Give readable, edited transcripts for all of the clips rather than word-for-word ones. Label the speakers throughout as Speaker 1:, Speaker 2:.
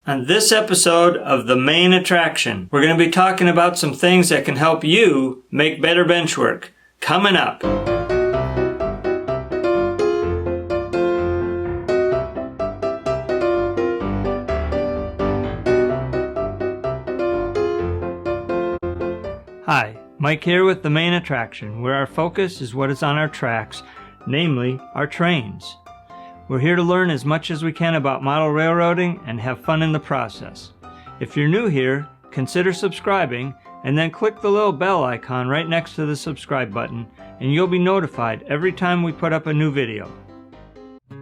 Speaker 1: On this episode of The Main Attraction, we're going to be talking about some things that can help you make better bench work. Coming up. Hi, Mike here with The Main Attraction, where our focus is what is on our tracks, namely our trains. We're here to learn as much as we can about model railroading and have fun in the process. If you're new here, consider subscribing and then click the little bell icon right next to the subscribe button and you'll be notified every time we put up a new video.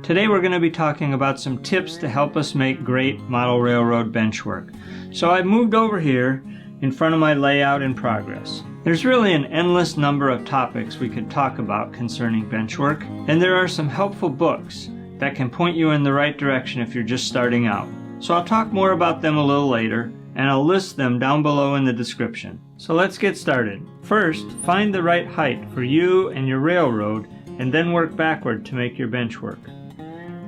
Speaker 1: Today we're going to be talking about some tips to help us make great model railroad bench work. So I've moved over here in front of my layout in progress. There's really an endless number of topics we could talk about concerning bench work, and there are some helpful books that can point you in the right direction if you're just starting out. So I'll talk more about them a little later, and I'll list them down below in the description. So let's get started. First, find the right height for you and your railroad, and then work backward to make your bench work.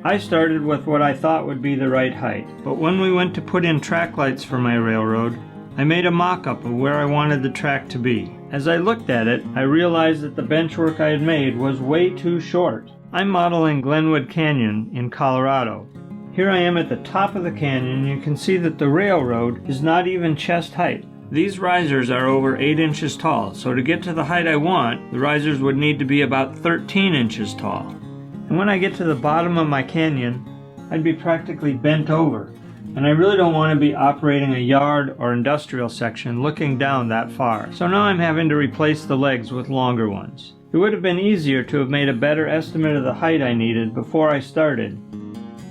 Speaker 1: I started with what I thought would be the right height, but when we went to put in track lights for my railroad, I made a mock-up of where I wanted the track to be. As I looked at it, I realized that the bench work I had made was way too short. I'm modeling Glenwood Canyon in Colorado. Here I am at the top of the canyon. You can see that the railroad is not even chest height. These risers are over 8 inches tall, so to get to the height I want, the risers would need to be about 13 inches tall. And when I get to the bottom of my canyon, I'd be practically bent over. And I really don't want to be operating a yard or industrial section looking down that far. So now I'm having to replace the legs with longer ones. It would have been easier to have made a better estimate of the height I needed before I started,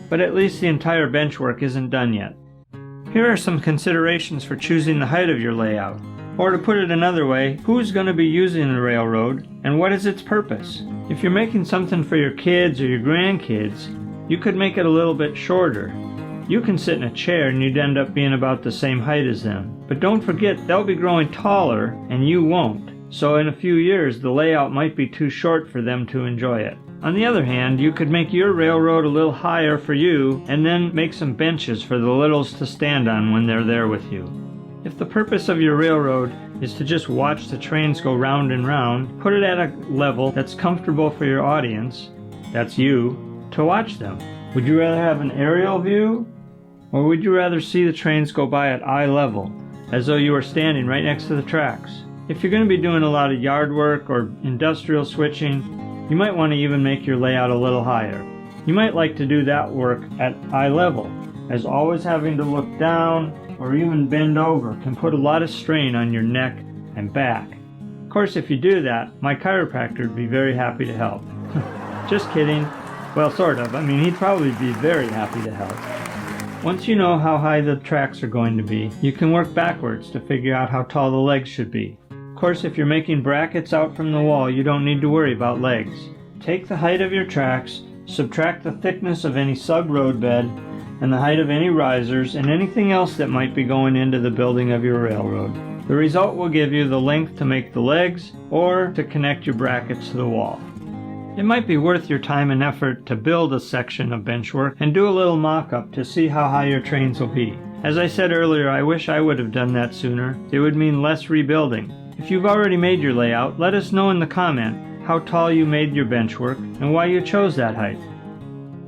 Speaker 1: but at least the entire bench work isn't done yet. Here are some considerations for choosing the height of your layout. Or to put it another way, who's going to be using the railroad and what is its purpose? If you're making something for your kids or your grandkids, you could make it a little bit shorter. You can sit in a chair and you'd end up being about the same height as them. But don't forget, they'll be growing taller and you won't. So in a few years, the layout might be too short for them to enjoy it. On the other hand, you could make your railroad a little higher for you and then make some benches for the littles to stand on when they're there with you. If the purpose of your railroad is to just watch the trains go round and round, put it at a level that's comfortable for your audience, that's you, to watch them. Would you rather have an aerial view? Or would you rather see the trains go by at eye level, as though you were standing right next to the tracks? If you're going to be doing a lot of yard work or industrial switching, you might want to even make your layout a little higher. You might like to do that work at eye level, as always having to look down or even bend over can put a lot of strain on your neck and back. Of course, if you do that, my chiropractor would be very happy to help. Just kidding. Well, sort of. I mean, he'd probably be very happy to help. Once you know how high the tracks are going to be, you can work backwards to figure out how tall the legs should be. Of course, if you're making brackets out from the wall, you don't need to worry about legs. Take the height of your tracks, subtract the thickness of any sub-road bed, and the height of any risers and anything else that might be going into the building of your railroad. The result will give you the length to make the legs or to connect your brackets to the wall. It might be worth your time and effort to build a section of bench work and do a little mock-up to see how high your trains will be. As I said earlier, I wish I would have done that sooner. It would mean less rebuilding. If you've already made your layout, let us know in the comment how tall you made your bench work and why you chose that height.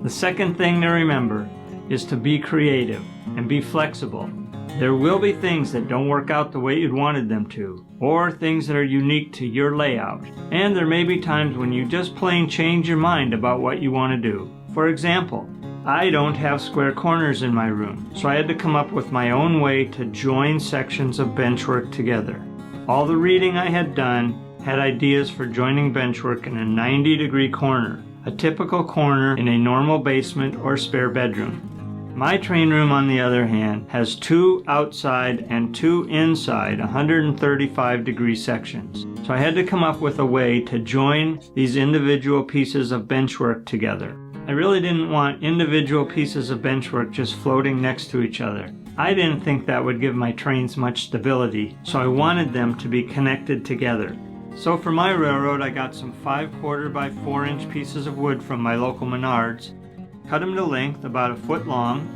Speaker 1: The second thing to remember is to be creative and be flexible. There will be things that don't work out the way you'd wanted them to, or things that are unique to your layout. And there may be times when you just plain change your mind about what you want to do. For example, I don't have square corners in my room, so I had to come up with my own way to join sections of bench work together. All the reading I had done had ideas for joining bench work in a 90-degree corner, a typical corner in a normal basement or spare bedroom. My train room, on the other hand, has 2 outside and 2 inside 135-degree sections. So I had to come up with a way to join these individual pieces of bench work together. I really didn't want individual pieces of bench work just floating next to each other. I didn't think that would give my trains much stability, so I wanted them to be connected together. So for my railroad, I got some 5/4 by 4-inch pieces of wood from my local Menards, cut them to length about 1 foot long,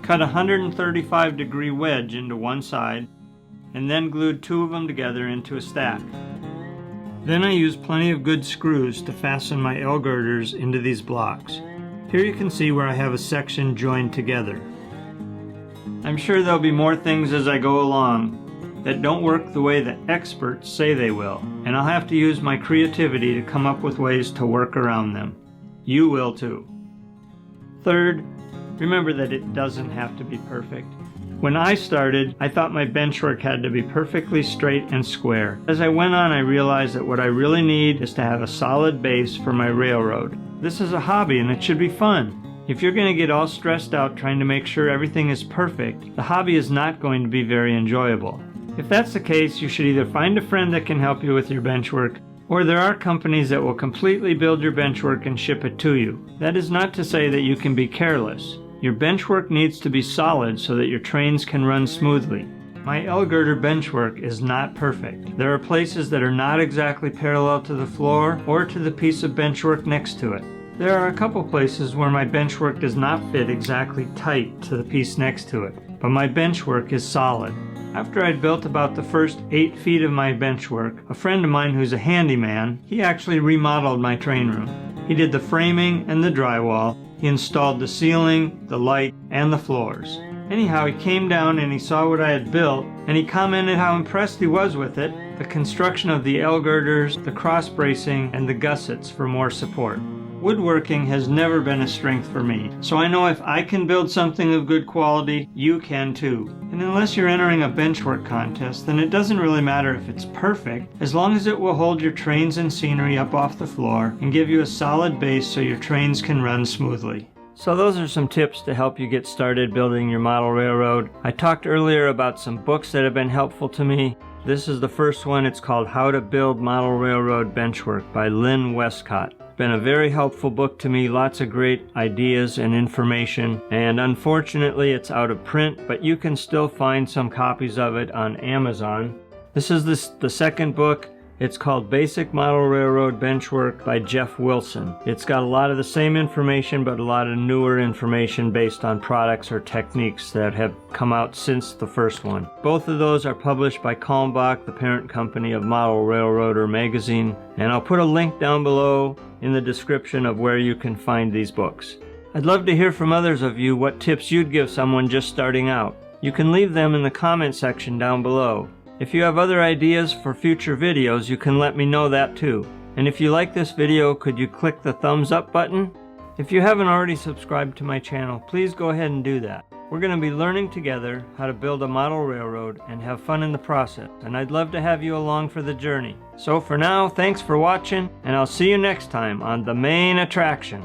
Speaker 1: cut a 135-degree wedge into one side, and then glued 2 of them together into a stack. Then I used plenty of good screws to fasten my L girders into these blocks. Here you can see where I have a section joined together. I'm sure there'll be more things as I go along that don't work the way that experts say they will, and I'll have to use my creativity to come up with ways to work around them. You will too. Third, remember that it doesn't have to be perfect. When I started, I thought my benchwork had to be perfectly straight and square. As I went on, I realized that what I really need is to have a solid base for my railroad. This is a hobby and it should be fun. If you're going to get all stressed out trying to make sure everything is perfect, the hobby is not going to be very enjoyable. If that's the case, you should either find a friend that can help you with your benchwork, or there are companies that will completely build your benchwork and ship it to you. That is not to say that you can be careless. Your benchwork needs to be solid so that your trains can run smoothly. My L girder benchwork is not perfect. There are places that are not exactly parallel to the floor or to the piece of benchwork next to it. There are a couple places where my benchwork does not fit exactly tight to the piece next to it, but my benchwork is solid. After I'd built about the first 8 feet of my benchwork, a friend of mine who's a handyman, he actually remodeled my train room. He did the framing and the drywall. He installed the ceiling, the light, and the floors. Anyhow, he came down and he saw what I had built, and he commented how impressed he was with it, the construction of the L girders, the cross bracing, and the gussets for more support. Woodworking has never been a strength for me, so I know if I can build something of good quality, you can too. And unless you're entering a benchwork contest, then it doesn't really matter if it's perfect, as long as it will hold your trains and scenery up off the floor and give you a solid base so your trains can run smoothly. So those are some tips to help you get started building your model railroad. I talked earlier about some books that have been helpful to me. This is the first one. It's called How to Build Model Railroad Benchwork by Linn Westcott. Been a very helpful book to me, lots of great ideas and information, and unfortunately it's out of print, but you can still find some copies of it on Amazon. This is the second book. It's called Basic Model Railroad Benchwork by Jeff Wilson. It's got a lot of the same information, but a lot of newer information based on products or techniques that have come out since the first one. Both of those are published by Kalmbach, the parent company of Model Railroader magazine, and I'll put a link down below in the description of where you can find these books. I'd love to hear from others of you what tips you'd give someone just starting out. You can leave them in the comment section down below. If you have other ideas for future videos, you can let me know that too. And if you like this video, could you click the thumbs up button? If you haven't already subscribed to my channel, please go ahead and do that. We're going to be learning together how to build a model railroad and have fun in the process, and I'd love to have you along for the journey. So for now, thanks for watching, and I'll see you next time on The Main Attraction.